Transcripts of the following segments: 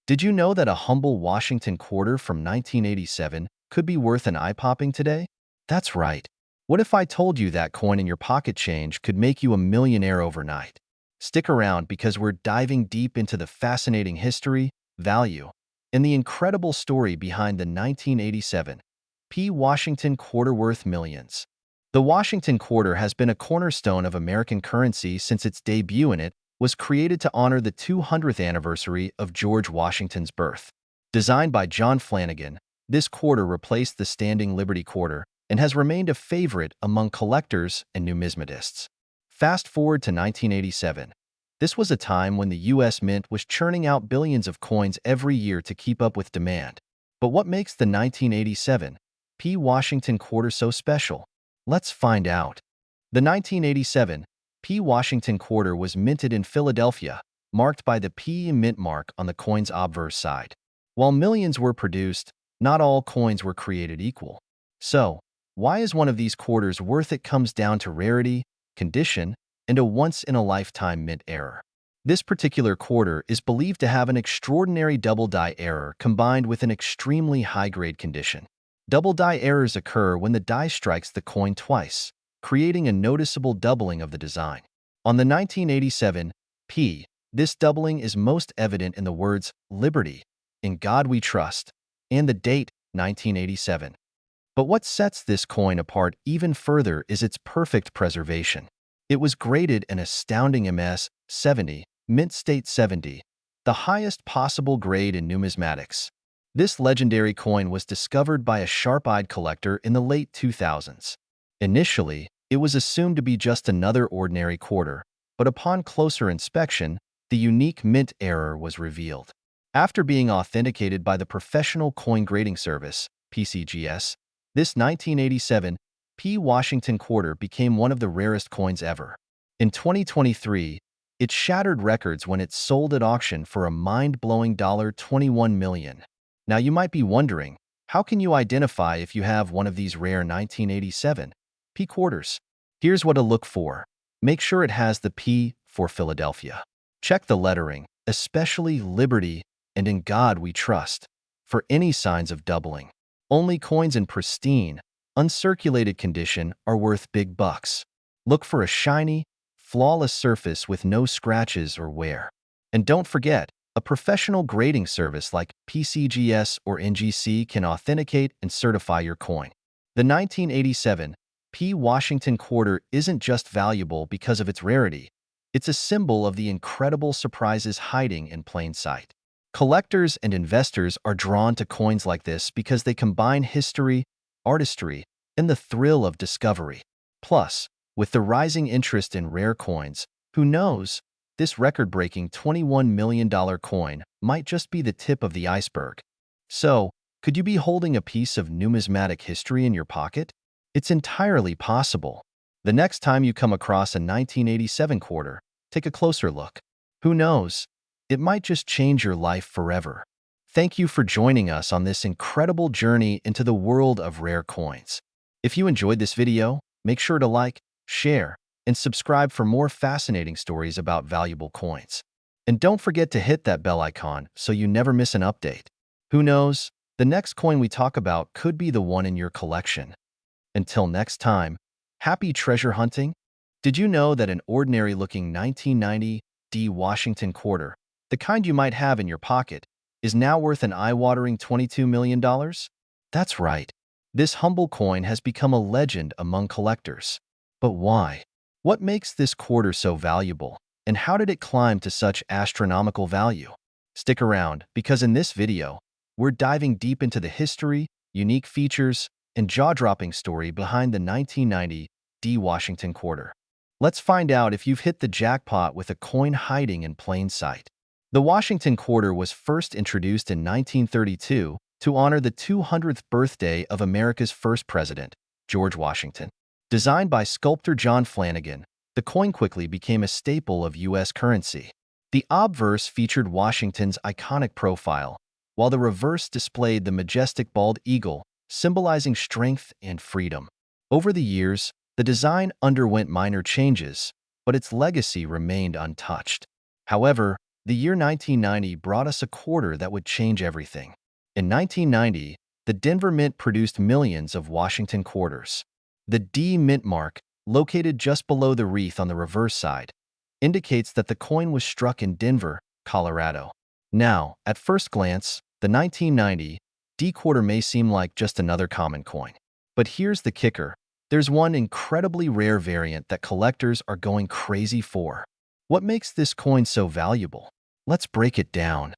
Did you know that a humble Washington quarter from 1987 could be worth an eye-popping today? That's right. What if I told you that coin in your pocket change could make you a millionaire overnight? Stick around because we're diving deep into the fascinating history, value, and the incredible story behind the 1987 Washington quarter worth millions. The Washington quarter has been a cornerstone of American currency since its debut, and it was created to honor the 200th anniversary of George Washington's birth. Designed by John Flanagan, this quarter replaced the standing Liberty quarter and has remained a favorite among collectors and numismatists. Fast forward to 1987. This was a time when the U.S. Mint was churning out billions of coins every year to keep up with demand. But what makes the 1987 Washington quarter so special? Let's find out. The 1987 Washington quarter was minted in Philadelphia, marked by the P mint mark on the coin's obverse side. While millions were produced, not all coins were created equal. So, why is one of these quarters worth it comes down to rarity, condition, and a once-in-a-lifetime mint error. This particular quarter is believed to have an extraordinary double die error combined with an extremely high-grade condition. Double die errors occur when the die strikes the coin twice, creating a noticeable doubling of the design. On the 1987 this doubling is most evident in the words "Liberty," "In God We Trust," and the date 1987. But what sets this coin apart even further is its perfect preservation. It was graded an astounding MS 70, mint state 70, the highest possible grade in numismatics. This legendary coin was discovered by a sharp-eyed collector in the late 2000s. Initially, it was assumed to be just another ordinary quarter, but upon closer inspection, the unique mint error was revealed. After being authenticated by the Professional Coin Grading Service, PCGS, this 1987 Washington quarter became one of the rarest coins ever. In 2023, it shattered records when it sold at auction for a mind-blowing $21 million. Now you might be wondering, how can you identify if you have one of these rare 1987 quarters? Here's what to look for. Make sure it has the P for Philadelphia. Check the lettering, especially Liberty and In God We Trust, for any signs of doubling. Only coins in pristine, uncirculated condition are worth big bucks. Look for a shiny, flawless surface with no scratches or wear. And don't forget, a professional grading service like PCGS or NGC can authenticate and certify your coin. The 1987 Washington quarter isn't just valuable because of its rarity. It's a symbol of the incredible surprises hiding in plain sight. Collectors and investors are drawn to coins like this because they combine history, artistry, and the thrill of discovery. Plus, with the rising interest in rare coins, who knows, this record-breaking $21 million coin might just be the tip of the iceberg. So, could you be holding a piece of numismatic history in your pocket? It's entirely possible. The next time you come across a 1987 quarter, take a closer look. Who knows? It might just change your life forever. Thank you for joining us on this incredible journey into the world of rare coins. If you enjoyed this video, make sure to like, share, and subscribe for more fascinating stories about valuable coins. And don't forget to hit that bell icon so you never miss an update. Who knows? The next coin we talk about could be the one in your collection. Until next time, happy treasure hunting! Did you know that an ordinary-looking 1990 Washington quarter, the kind you might have in your pocket, is now worth an eye-watering $22 million? That's right. This humble coin has become a legend among collectors. But why? What makes this quarter so valuable, and how did it climb to such astronomical value? Stick around, because in this video, we're diving deep into the history, unique features, and jaw-dropping story behind the 1990 Washington quarter. Let's find out if you've hit the jackpot with a coin hiding in plain sight. The Washington quarter was first introduced in 1932 to honor the 200th birthday of America's first president, George Washington. Designed by sculptor John Flanagan, the coin quickly became a staple of U.S. currency. The obverse featured Washington's iconic profile, while the reverse displayed the majestic bald eagle, symbolizing strength and freedom. Over the years, the design underwent minor changes, but its legacy remained untouched. However, The year 1990 brought us a quarter that would change everything. In 1990, the Denver Mint produced millions of Washington quarters. The D mint mark, located just below the wreath on the reverse side, indicates that the coin was struck in Denver, Colorado. Now, at first glance, the 1990 D quarter may seem like just another common coin. But here's the kicker. There's one incredibly rare variant that collectors are going crazy for. What makes this coin so valuable? Let's break it down.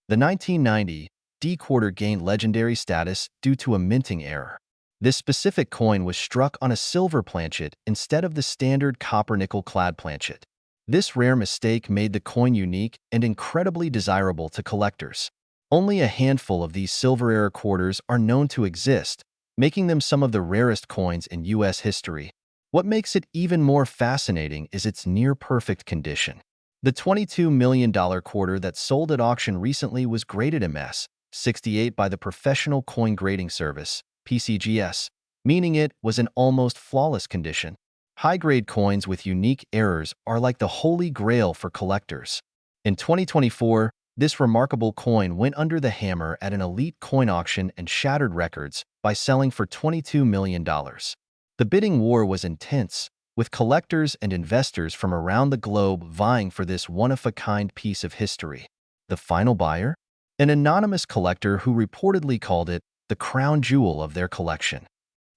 The 1990 D quarter gained legendary status due to a minting error. This specific coin was struck on a silver planchet instead of the standard copper-nickel-clad planchet. This rare mistake made the coin unique and incredibly desirable to collectors. Only a handful of these silver-era quarters are known to exist, making them some of the rarest coins in U.S. history. What makes it even more fascinating is its near-perfect condition. The $22 million quarter that sold at auction recently was graded MS 68 by the Professional Coin Grading Service, PCGS, meaning it was in almost flawless condition. High-grade coins with unique errors are like the holy grail for collectors. In 2024, this remarkable coin went under the hammer at an elite coin auction and shattered records by selling for $22 million. The bidding war was intense, with collectors and investors from around the globe vying for this one-of-a-kind piece of history. The final buyer? An anonymous collector who reportedly called it the crown jewel of their collection.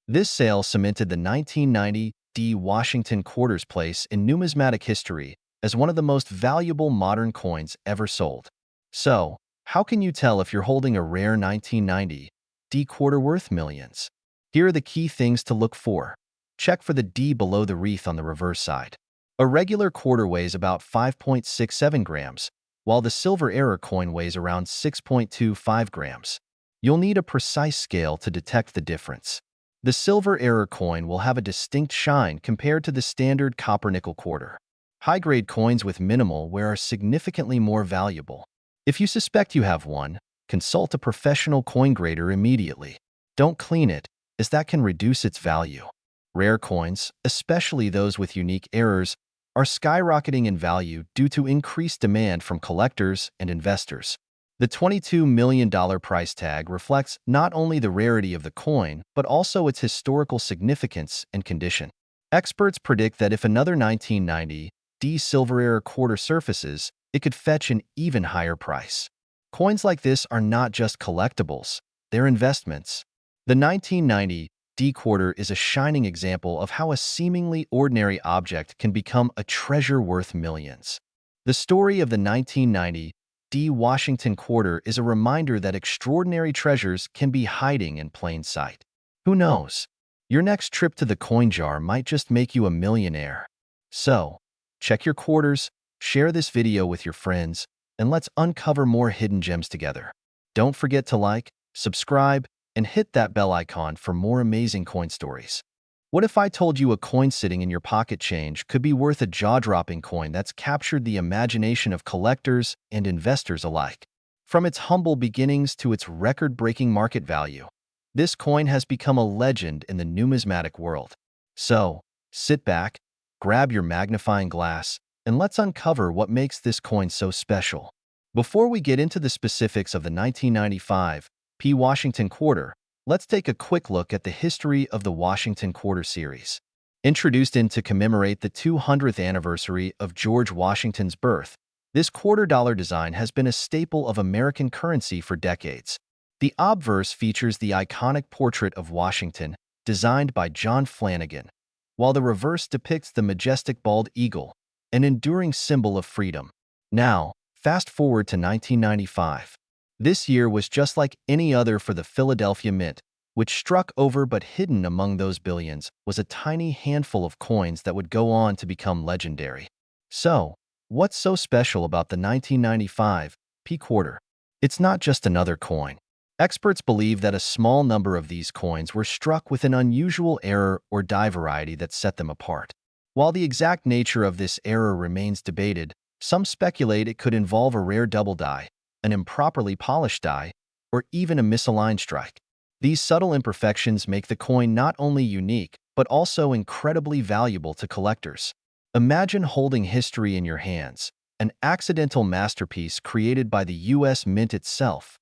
This sale cemented the 1990 D Washington quarter's place in numismatic history as one of the most valuable modern coins ever sold. So, how can you tell if you're holding a rare 1990 D quarter worth millions? Here are the key things to look for. Check for the D below the wreath on the reverse side. A regular quarter weighs about 5.67 grams, while the silver error coin weighs around 6.25 grams. You'll need a precise scale to detect the difference. The silver error coin will have a distinct shine compared to the standard copper-nickel quarter. High-grade coins with minimal wear are significantly more valuable. If you suspect you have one, consult a professional coin grader immediately. Don't clean it, as that can reduce its value. Rare coins, especially those with unique errors, are skyrocketing in value due to increased demand from collectors and investors. The $22 million price tag reflects not only the rarity of the coin, but also its historical significance and condition. Experts predict that if another 1990 D silver era quarter surfaces, it could fetch an even higher price. Coins like this are not just collectibles, they're investments. The 1990 D quarter is a shining example of how a seemingly ordinary object can become a treasure worth millions. The story of the 1990 D Washington quarter is a reminder that extraordinary treasures can be hiding in plain sight. Who knows? Your next trip to the coin jar might just make you a millionaire. So, check your quarters, share this video with your friends, and let's uncover more hidden gems together. Don't forget to like, subscribe, and hit that bell icon for more amazing coin stories. What if I told you a coin sitting in your pocket change could be worth a jaw-dropping coin that's captured the imagination of collectors and investors alike? From its humble beginnings to its record-breaking market value, this coin has become a legend in the numismatic world. So, sit back, grab your magnifying glass, and let's uncover what makes this coin so special. Before we get into the specifics of the 1995 P Washington quarter, let's take a quick look at the history of the Washington quarter series. Introduced in to commemorate the 200th anniversary of George Washington's birth, this quarter-dollar design has been a staple of American currency for decades. The obverse features the iconic portrait of Washington, designed by John Flanagan, while the reverse depicts the majestic bald eagle, an enduring symbol of freedom. Now, fast forward to 1995. This year was just like any other for the Philadelphia Mint, which struck over but hidden among those billions was a tiny handful of coins that would go on to become legendary. So, what's so special about the 1995 P quarter? It's not just another coin. Experts believe that a small number of these coins were struck with an unusual error or die variety that set them apart. While the exact nature of this error remains debated, some speculate it could involve a rare double die, an improperly polished die, or even a misaligned strike. These subtle imperfections make the coin not only unique, but also incredibly valuable to collectors. Imagine holding history in your hands, an accidental masterpiece created by the U.S. Mint itself.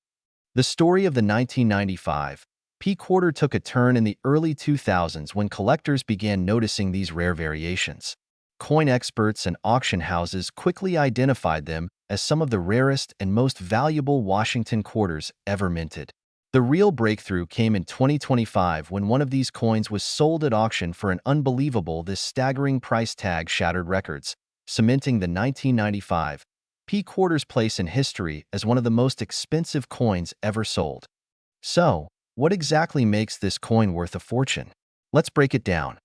The story of the 1995 P quarter took a turn in the early 2000s when collectors began noticing these rare variations. Coin experts and auction houses quickly identified them as some of the rarest and most valuable Washington quarters ever minted. The real breakthrough came in 2025 when one of these coins was sold at auction for an unbelievable, this staggering price tag shattered records, cementing the 1995 P quarter's place in history as one of the most expensive coins ever sold. So, what exactly makes this coin worth a fortune? Let's break it down.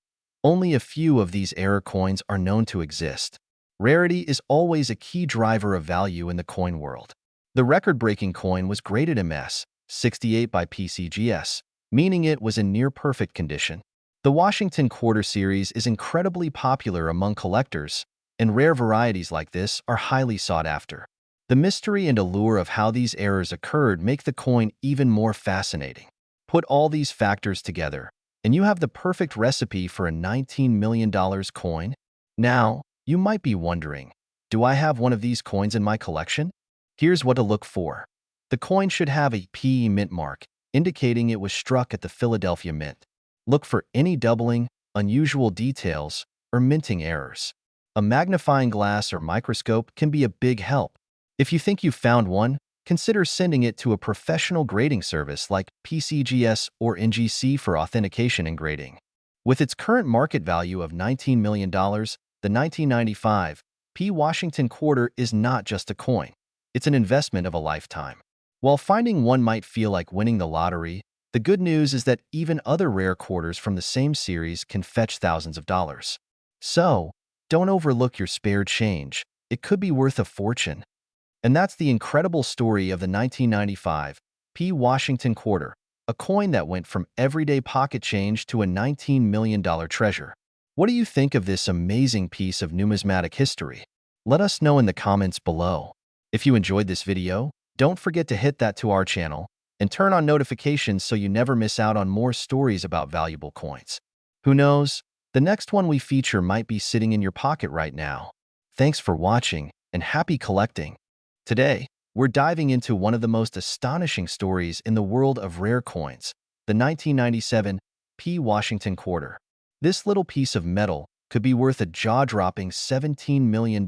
Only a few of these error coins are known to exist. Rarity is always a key driver of value in the coin world. The record-breaking coin was graded MS 68 by PCGS, meaning it was in near-perfect condition. The Washington Quarter series is incredibly popular among collectors, and rare varieties like this are highly sought after. The mystery and allure of how these errors occurred make the coin even more fascinating. Put all these factors together, and you have the perfect recipe for a $19 million coin. Now, you might be wondering, do I have one of these coins in my collection? Here's what to look for. The coin should have a PE mint mark, indicating it was struck at the Philadelphia Mint. Look for any doubling, unusual details, or minting errors. A magnifying glass or microscope can be a big help. If you think you've found one, consider sending it to a professional grading service like PCGS or NGC for authentication and grading. With its current market value of $19 million, the 1995 P Washington Quarter is not just a coin. It's an investment of a lifetime. While finding one might feel like winning the lottery, the good news is that even other rare quarters from the same series can fetch thousands of dollars. So, don't overlook your spare change. It could be worth a fortune. And that's the incredible story of the 1995 P Washington Quarter, a coin that went from everyday pocket change to a $19 million treasure. What do you think of this amazing piece of numismatic history? Let us know in the comments below. If you enjoyed this video, don't forget to hit that to our channel and turn on notifications so you never miss out on more stories about valuable coins. Who knows? The next one we feature might be sitting in your pocket right now. Thanks for watching and happy collecting. Today, we're diving into one of the most astonishing stories in the world of rare coins, the 1997 P Washington Quarter. This little piece of metal could be worth a jaw-dropping $17 million.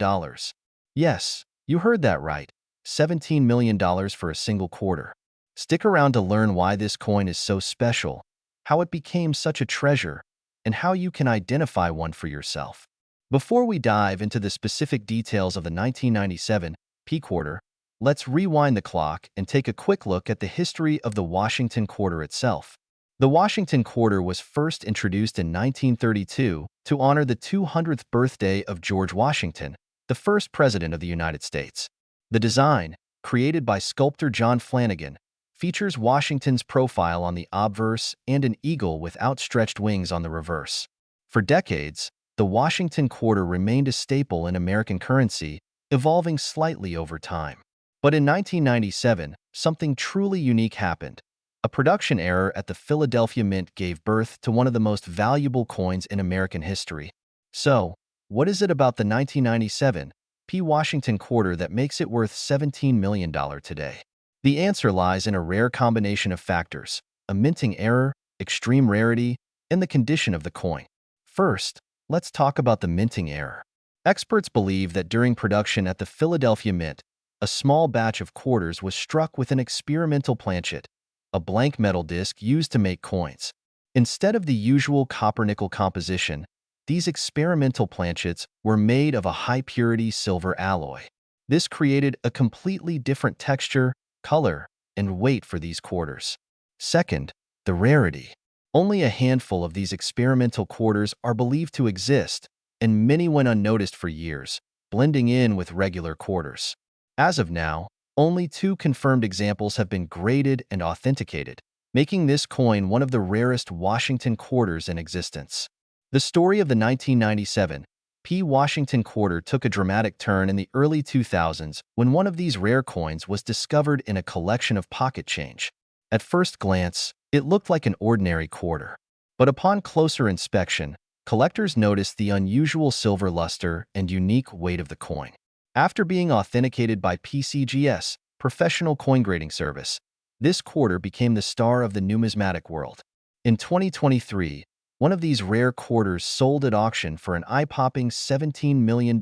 Yes, you heard that right, $17 million for a single quarter. Stick around to learn why this coin is so special, how it became such a treasure, and how you can identify one for yourself. Before we dive into the specific details of the 1997 P Quarter, let's rewind the clock and take a quick look at the history of the Washington Quarter itself. The Washington Quarter was first introduced in 1932 to honor the 200th birthday of George Washington, the first president of the United States. The design, created by sculptor John Flanagan, features Washington's profile on the obverse and an eagle with outstretched wings on the reverse. For decades, the Washington Quarter remained a staple in American currency, evolving slightly over time. But in 1997, something truly unique happened. A production error at the Philadelphia Mint gave birth to one of the most valuable coins in American history. So, what is it about the 1997 P Washington Quarter that makes it worth $17 million today? The answer lies in a rare combination of factors: a minting error, extreme rarity, and the condition of the coin. First, let's talk about the minting error. Experts believe that during production at the Philadelphia Mint, a small batch of quarters was struck with an experimental planchet, a blank metal disc used to make coins. Instead of the usual copper-nickel composition, these experimental planchets were made of a high-purity silver alloy. This created a completely different texture, color, and weight for these quarters. Second, the rarity. Only a handful of these experimental quarters are believed to exist, and many went unnoticed for years, blending in with regular quarters. As of now, only 2 confirmed examples have been graded and authenticated, making this coin one of the rarest Washington quarters in existence. The story of the 1997 P Washington Quarter took a dramatic turn in the early 2000s when one of these rare coins was discovered in a collection of pocket change. At first glance, it looked like an ordinary quarter. But upon closer inspection, collectors noticed the unusual silver luster and unique weight of the coin. After being authenticated by PCGS, Professional Coin Grading Service, this quarter became the star of the numismatic world. In 2023, one of these rare quarters sold at auction for an eye-popping $17 million.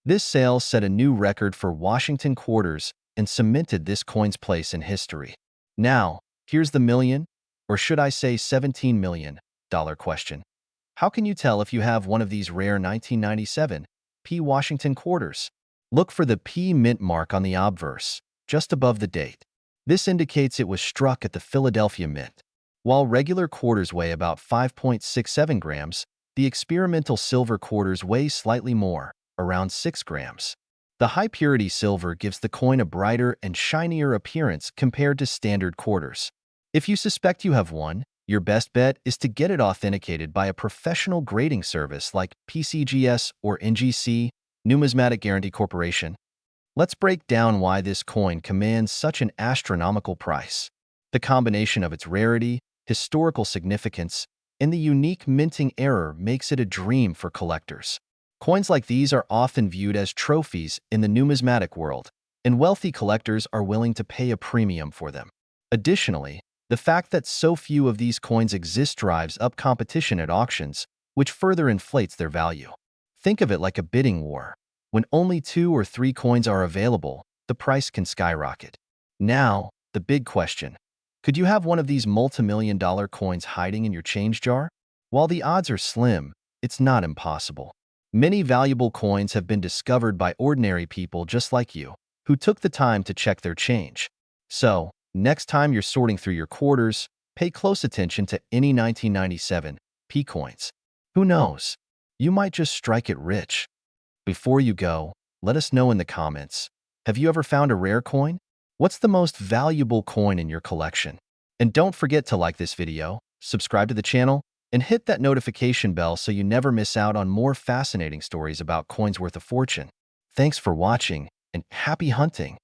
This sale set a new record for Washington quarters and cemented this coin's place in history. Now, here's the million, or should I say $17 million question. How can you tell if you have one of these rare 1997 P Washington quarters? Look for the P mint mark on the obverse, just above the date. This indicates it was struck at the Philadelphia Mint. While regular quarters weigh about 5.67 grams, the experimental silver quarters weigh slightly more, around 6 grams. The high-purity silver gives the coin a brighter and shinier appearance compared to standard quarters. If you suspect you have one, your best bet is to get it authenticated by a professional grading service like PCGS or NGC, Numismatic Guarantee Corporation. Let's break down why this coin commands such an astronomical price. The combination of its rarity, historical significance, and the unique minting error makes it a dream for collectors. Coins like these are often viewed as trophies in the numismatic world, and wealthy collectors are willing to pay a premium for them. Additionally, the fact that so few of these coins exist drives up competition at auctions, which further inflates their value. Think of it like a bidding war. When only 2 or 3 coins are available, the price can skyrocket. Now, the big question. Could you have one of these multi-million-dollar coins hiding in your change jar? While the odds are slim, it's not impossible. Many valuable coins have been discovered by ordinary people just like you, who took the time to check their change. So, next time you're sorting through your quarters, pay close attention to any 1997 P coins. Who knows? You might just strike it rich. Before you go, let us know in the comments. Have you ever found a rare coin? What's the most valuable coin in your collection? And don't forget to like this video, subscribe to the channel, and hit that notification bell so you never miss out on more fascinating stories about coins worth a fortune. Thanks for watching, and happy hunting!